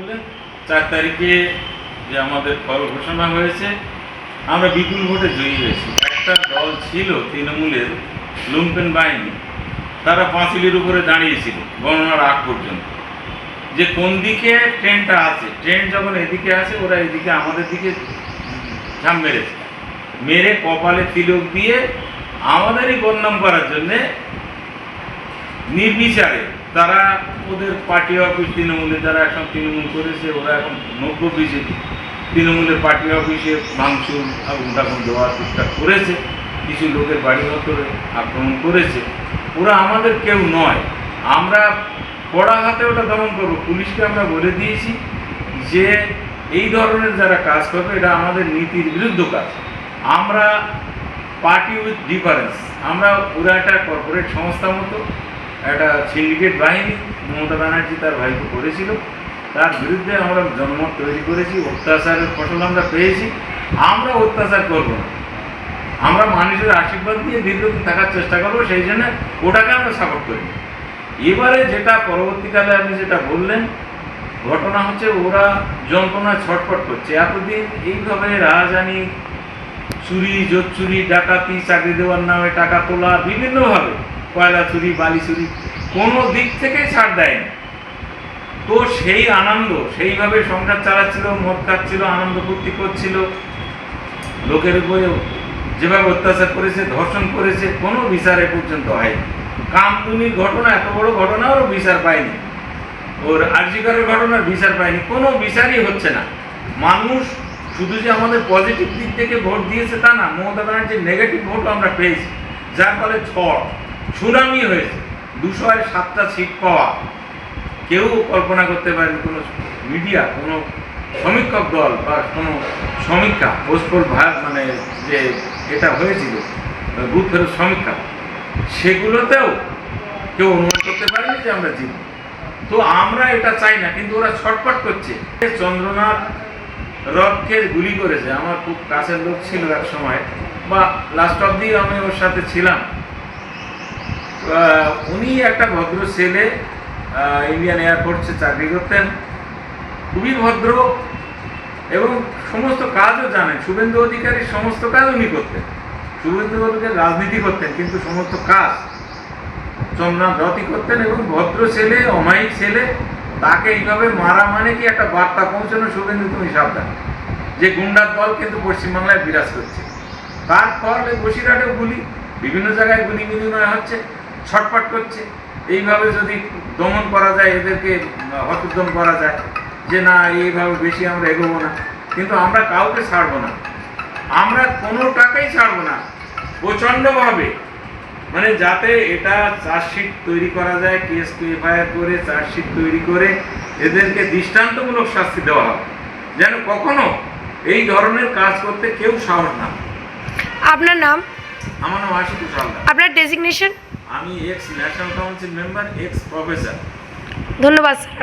বললেন 4 তারিখে যে আমাদের ফল ঘোষণা হয়েছে, আমরা বিপুল ভোটে জয়ী হয়েছি। একটা দল ছিল তৃণমূলের লুম্পেন বাহিনী, তারা পাঁচিলের উপরে দাঁড়িয়েছিল গণনার আগ পর্যন্ত, যে কোন দিকে ট্রেনটা আছে। ট্রেন যখন এদিকে আসে, ওরা এদিকে আমাদের দিকে ঝাঁপ মেরেছে, মেরে কপালে তিলক দিয়ে আমাদেরই বদনাম করার জন্যে নির্বিচারে তারা ওদের পার্টি অফিস, তৃণমূলে যারা এখন তৃণমূল করেছে, ওরা এখন 90 বিজেপি, তৃণমূলের পার্টি অফিসে ভাঙচুর আগুন টাগুন দেওয়ার চেষ্টা করেছে, কিছু লোকের বাড়িঘর করে আক্রমণ করেছে। ওরা আমাদের কেউ নয়, আমরা কড়া হাতে ওটা দমন করবো। পুলিশকে আমরা বলে দিয়েছি যে এই ধরনের যারা কাজ করবে, এটা আমাদের নীতির বিরুদ্ধ কাজ। আমরা পার্টি উইথ ডিফারেন্স, আমরা ওরা একটা কর্পোরেট সংস্থা মতো, একটা সিন্ডিকেট বাহিনী মমতা ব্যানার্জি তার ভাইকে করেছিল, তার বিরুদ্ধে আমরা জনমত তৈরি করেছি। অত্যাচারের ফসল আমরা পেয়েছি, আমরা অত্যাচার করব না, আমরা মানুষের আশীর্বাদ দিয়ে দীর্ঘদিন থাকার চেষ্টা করবো, সেই জন্য ওটাকে আমরা সাপোর্ট করি। এবারে যেটা পরবর্তীকালে আপনি যেটা বললেন, ঘটনা হচ্ছে ওরা যন্ত্রণায় ছটফট করছে। এতদিন এইভাবে রাহাজানি, চুরি, জোর চুরি, ডাকাতি, চাকরি দেওয়ার নামে টাকা তোলা, বিভিন্নভাবে কয়লা চুরি, বালি চুরি, কোনো দিক থেকে ছাড় দেয়নি। তো সেই আনন্দ, সেইভাবে সংসার চালাচ্ছিল, মদ খাচ্ছিল, আনন্দ ফুর্তি করছিল, লোকের উপরে যেভাবে অত্যাচার করেছে, ধর্ষণ করেছে, কোনো বিচার এ পর্যন্ত হয়নি। কামদুনির ঘটনা, এত বড় ঘটনা, ওরও বিচার পায়নি। ওর আরজিকরের ঘটনার বিচার পায়নি, কোনো বিচারই হচ্ছে না। মানুষ শুধু যে আমাদের পজিটিভ দিক থেকে ভোট দিয়েছে তা না, মমতা ব্যানার্জির নেগেটিভ ভোটও আমরা পেয়েছি, যার ফলে ঝড় সুনামি হয়েছে। 207টা সিট পাওয়া কেউ কল্পনা করতে পারেনি। কোনো মিডিয়া, কোনো সমীক্ষক দল বা কোনো সমীক্ষা, পোস্টপোল মানে যে এটা হয়েছিল বুথ ফেরত সমীক্ষা, সেগুলোতেও কেউ অনুমান করতে পারেনি যে আমরা জিতব। তো আমরা এটা চাই না, কিন্তু ওরা ছটফট করছে। চন্দ্রনাথ রথকে গুলি করেছে, আমার খুব কাছের লোক ছিল এক সময়, বা লাস্ট অবধি আমি ওর সাথে ছিলাম। উনি একটা ভদ্র ছেলে, ইন্ডিয়ান এয়ারফোর্সে চাকরি করতেন, খুবই ভদ্র এবং সমস্ত কাজও জানেন। শুভেন্দু অধিকারীর সমস্ত কাজ উনি করতেন, শুভেন্দু অধিকারী রাজনীতি করতেন, কিন্তু সমস্ত কাজ চন্দ্রনাথ রথই করতেন। এবং ভদ্র ছেলে, অমায়িক ছেলে, তাকে এইভাবে মারা মানে কি একটা বার্তা পৌঁছানো, শুভেন্দু তুমি সাবধান, যে গুন্ডার দল কিন্তু পশ্চিমবাংলায় বিরাজ করছে। তার ফলে বসিরহাটেও গুলি, বিভিন্ন জায়গায় গুলি বিনিময় হচ্ছে, ছটফট করছে। এইভাবে যদি দমন করা যায়, এদেরকে হতোদ্যম করা যায় যে না এইভাবে বেশি আমরা এগোবো না, কিন্তু আমরা কাউকে ছাড়বো না, আমরা কোনোটাকেই ছাড়বো না প্রচণ্ডভাবে। মানে যাতে এটা চার্জশিট তৈরি করা যায়, কেস এফআইআর করে চার্জশিট তৈরি করে এদেরকে দৃষ্টান্তমূলক শাস্তি দেওয়া হবে, যেন কখনো এই ধরনের কাজ করতে কেউ সাহস না। আপনার নাম? আমার নাম আশুতোষ হালদার। আপনার ডেজিগনেশন? আমি x national council member, x professor. ধন্যবাদ স্যার।